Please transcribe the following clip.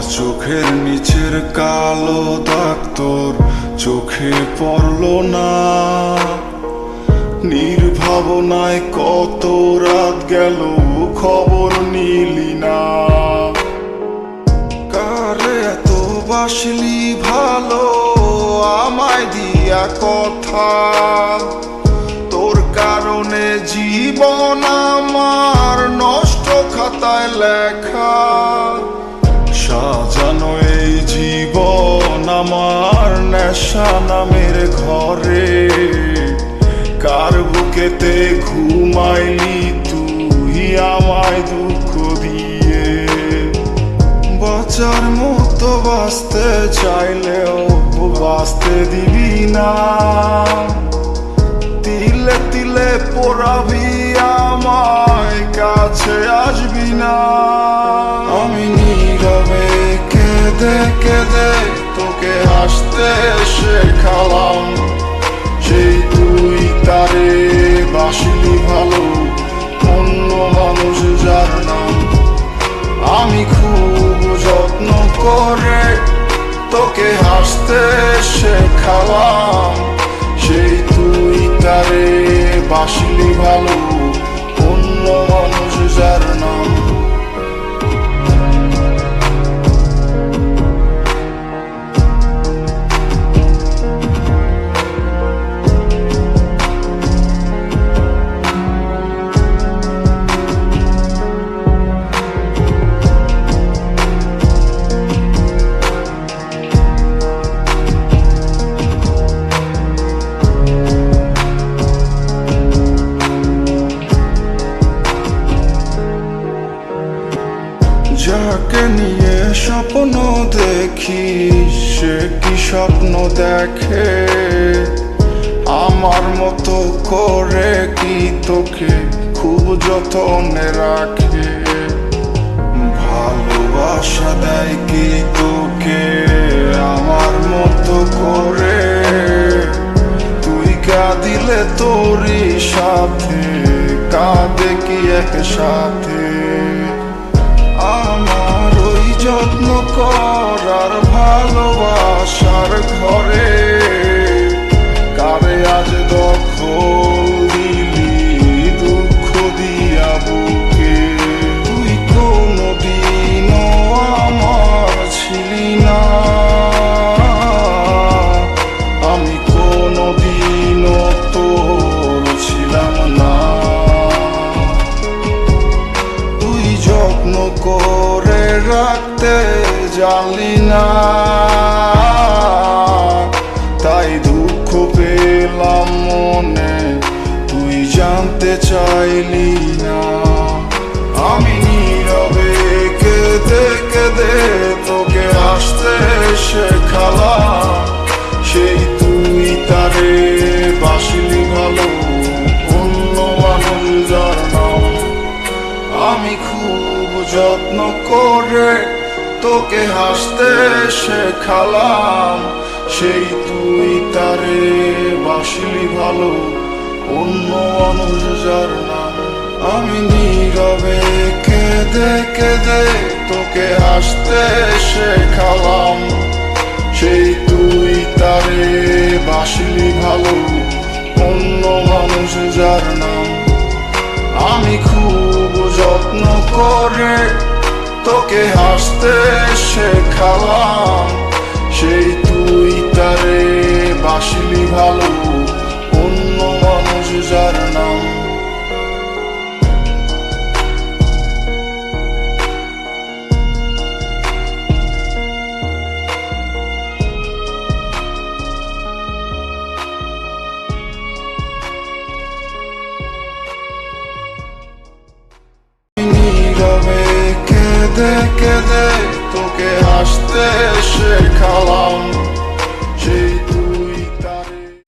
চোখের নিচের কালো দাগ তোর চোখে পড়লো না। নির্ভাবনায় কত রাত গেল খবর নিলি না। কারে এত বাসলি ভালো আমায় দিয়া কথা, তোর কারণে জীবন আমার নষ্ট খাতায় লেখা। সাজানো এই জীবন আমার নেশা নামের ঘরে, কার বুকেতে ঘুমাইলি তুই আমায় দুঃখ দিয়ে। বাঁচার মতো বাঁচতে চাইলেও বাঁচতে দিবি না, তিলে তিলে পোড়াবি আমায় কাছে আসবি না। আমি নীরবে কেঁদে কেঁদে তোকে হাসতে শেখালাম, সেই তুই তারে বাসলি ভালো অন্য মানুষ যার নাম। আমি খুব যত্ন করে তোকে হাসতে শেখালাম, সেই তুই তারে বাসলি ভালো অন্য মানুষ যার নাম। যাকে নিয়ে স্বপ্ন দেখি সে কি স্বপ্ন দেখে, আমার মতো করে কি তোকে খুব যত্নে রাখে। ভালোবাসা দেয় কি তোকে আমার মতো করে, তুই কাঁদিলে তোরই সাথে কাঁদে কি একসাথে। আমার ওই যত্ন করার ভালোবাসার ঘরে কারে আজ দখল দিলি দুঃখ দিয়া বুকে। তুই কোনদিনও আমার ছিলি না, আমি কোনদিনও তোর ছিলাম না। যত্ন করে রাখতে জানলি না, তাই দুঃখ পেলাম মনে তুই জানতে চাইলি না। আমি নীরবে কেঁদে কেঁদে তোকে হাসতে শেখালাম, সেই তুই তারে বাসলি ভালো অন্য মানুষ যার নাম। আমি খুব যত্ন করে তোকে হাসতে শেখালাম, সেই তুই তারে বাসলি ভালো অন্য মানুষ যার নাম। আমি নীরবে কেঁদে কেঁদে তোকে হাসতে শেখালাম, সেই তুই তারে বাসলি ভালো অন্য মানুষ যার নাম। আমি খুব যত্ন করে তোকে হাসতে শেখালাম, সেই তুই তারে বাসলি ভালো অন্য মানুষ যার নাম। কেঁদে কেঁদে তোকে হাসতে